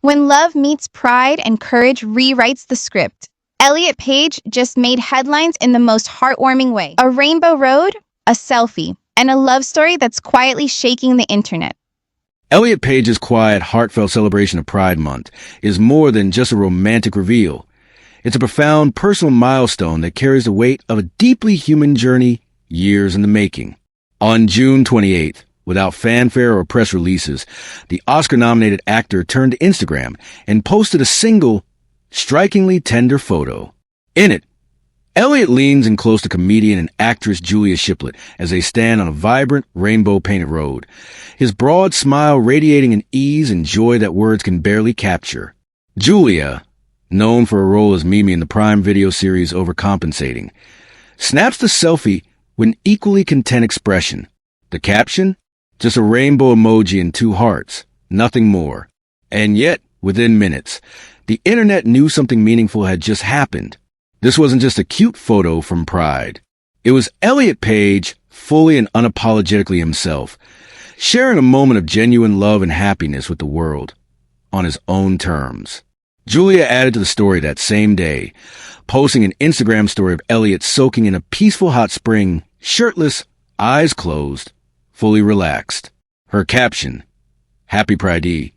When love meets pride and courage rewrites the script. Elliot Page just made headlines in the most heartwarming way. A rainbow road, a selfie, and a love story that's quietly shaking the internet. Elliot Page's quiet, heartfelt celebration of Pride Month is more than just a romantic reveal. It's a profound personal milestone that carries the weight of a deeply human journey years in the making. On June 28th, without fanfare or press releases, the Oscar-nominated actor turned to Instagram and posted a single, strikingly tender photo. In it, Elliot leans in close to comedian and actress Julia Shiplett as they stand on a vibrant, rainbow-painted road, his broad smile radiating an ease and joy that words can barely capture. Julia, known for her role as Mimi in the Prime Video series Overcompensating, snaps the selfie with an equally content expression. The caption? Just a rainbow emoji and two hearts, nothing more. And yet, within minutes, the internet knew something meaningful had just happened. This wasn't just a cute photo from Pride. It was Elliot Page, fully and unapologetically himself, sharing a moment of genuine love and happiness with the world, on his own terms. Julia added to the story that same day, posting an Instagram story of Elliot soaking in a peaceful hot spring, shirtless, eyes closed, fully relaxed. Her caption, Happy Pride,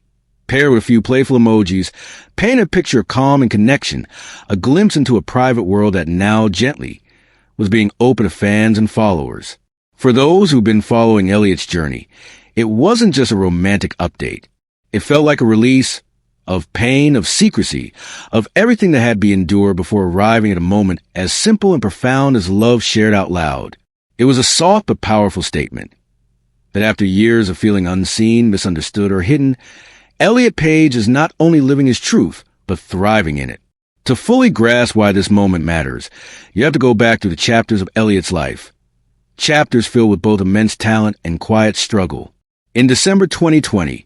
paired with a few playful emojis, painted a picture of calm and connection, a glimpse into a private world that now, gently, was being open to fans and followers. For those who've been following Elliot's journey, it wasn't just a romantic update. It felt like a release of pain, of secrecy, of everything that had to be endured before arriving at a moment as simple and profound as love shared out loud. It was a soft but powerful statement that after years of feeling unseen, misunderstood, or hidden, Elliot Page is not only living his truth, but thriving in it. To fully grasp why this moment matters, you have to go back through the chapters of Elliot's life. Chapters filled with both immense talent and quiet struggle. In December 2020,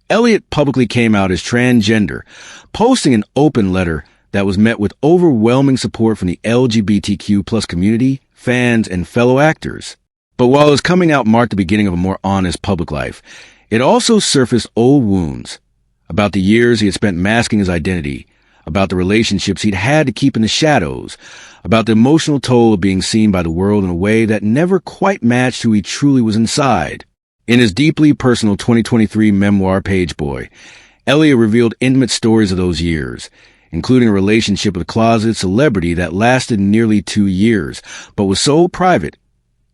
Elliot publicly came out as transgender, posting an open letter that was met with overwhelming support from the LGBTQ+ community, fans, and fellow actors. But while his coming out marked the beginning of a more honest public life, it also surfaced old wounds about the years he had spent masking his identity, about the relationships he'd had to keep in the shadows, about the emotional toll of being seen by the world in a way that never quite matched who he truly was inside. In his deeply personal 2023 memoir, Page Boy, Elliot revealed intimate stories of those years, including a relationship with a closeted celebrity that lasted nearly 2 years, but was so private,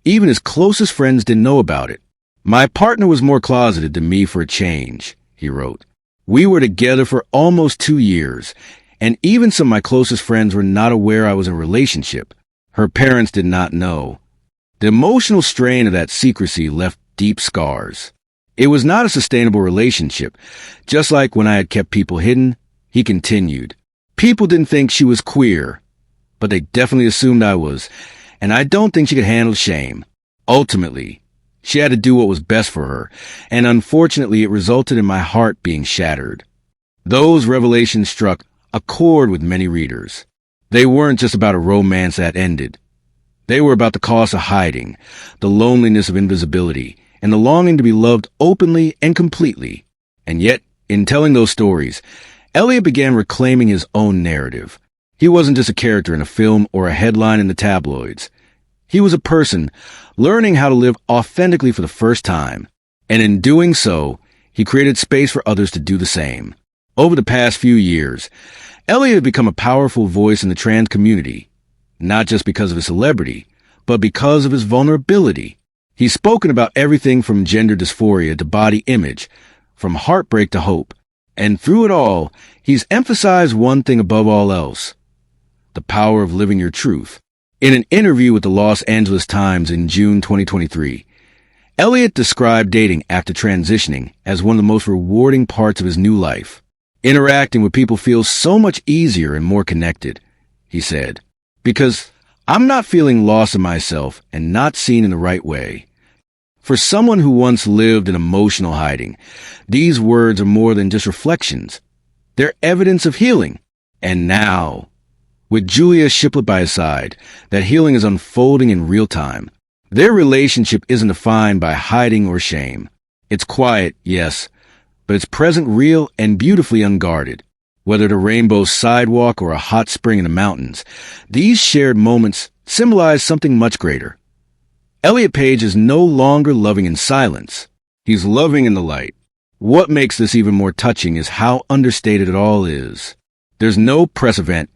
even his closest friends didn't know about it. My partner was more closeted than me for a change, he wrote. We were together for almost 2 years, and even some of my closest friends were not aware I was in a relationship. Her parents did not know. The emotional strain of that secrecy left deep scars. It was not a sustainable relationship. Just like when I had kept people hidden, he continued. People didn't think she was queer, but they definitely assumed I was, and I don't think she could handle shame. Ultimately, she had to do what was best for her, and unfortunately it resulted in my heart being shattered. Those revelations struck a chord with many readers. They weren't just about a romance that ended. They were about the cost of hiding, the loneliness of invisibility, and the longing to be loved openly and completely. And yet, in telling those stories, Elliot began reclaiming his own narrative. He wasn't just a character in a film or a headline in the tabloids. He was a person learning how to live authentically for the first time. And in doing so, he created space for others to do the same. Over the past few years, Elliot had become a powerful voice in the trans community, not just because of his celebrity, but because of his vulnerability. He's spoken about everything from gender dysphoria to body image, from heartbreak to hope. And through it all, he's emphasized one thing above all else: the power of living your truth. In an interview with the Los Angeles Times in June 2023, Elliot described dating after transitioning as one of the most rewarding parts of his new life. Interacting with people feels so much easier and more connected, he said, because I'm not feeling lost in myself and not seen in the right way. For someone who once lived in emotional hiding, these words are more than just reflections. They're evidence of healing. And now, with Julia Shiplett by his side, that healing is unfolding in real time. Their relationship isn't defined by hiding or shame. It's quiet, yes, but it's present, real, and beautifully unguarded. Whether the rainbow sidewalk or a hot spring in the mountains, these shared moments symbolize something much greater. Elliot Page is no longer loving in silence. He's loving in the light. What makes this even more touching is how understated it all is. There's no press event,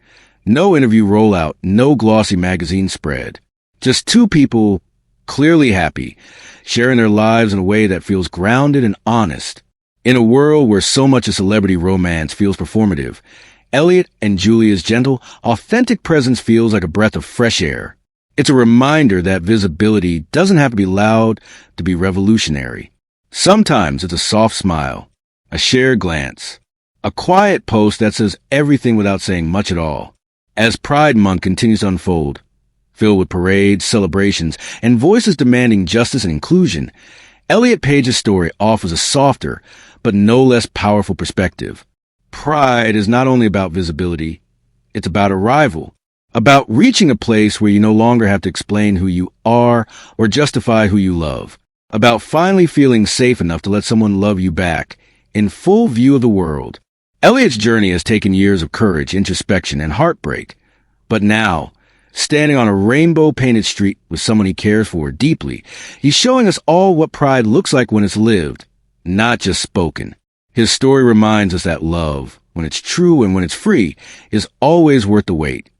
no interview rollout, no glossy magazine spread. Just two people, clearly happy, sharing their lives in a way that feels grounded and honest. In a world where so much of celebrity romance feels performative, Elliot and Julia's gentle, authentic presence feels like a breath of fresh air. It's a reminder that visibility doesn't have to be loud to be revolutionary. Sometimes it's a soft smile, a shared glance, a quiet post that says everything without saying much at all. As Pride Month continues to unfold, filled with parades, celebrations, and voices demanding justice and inclusion, Elliot Page's story offers a softer, but no less powerful perspective. Pride is not only about visibility, it's about arrival, about reaching a place where you no longer have to explain who you are or justify who you love, about finally feeling safe enough to let someone love you back, in full view of the world. Elliot's journey has taken years of courage, introspection, and heartbreak, but now, standing on a rainbow-painted street with someone he cares for deeply, he's showing us all what pride looks like when it's lived, not just spoken. His story reminds us that love, when it's true and when it's free, is always worth the wait.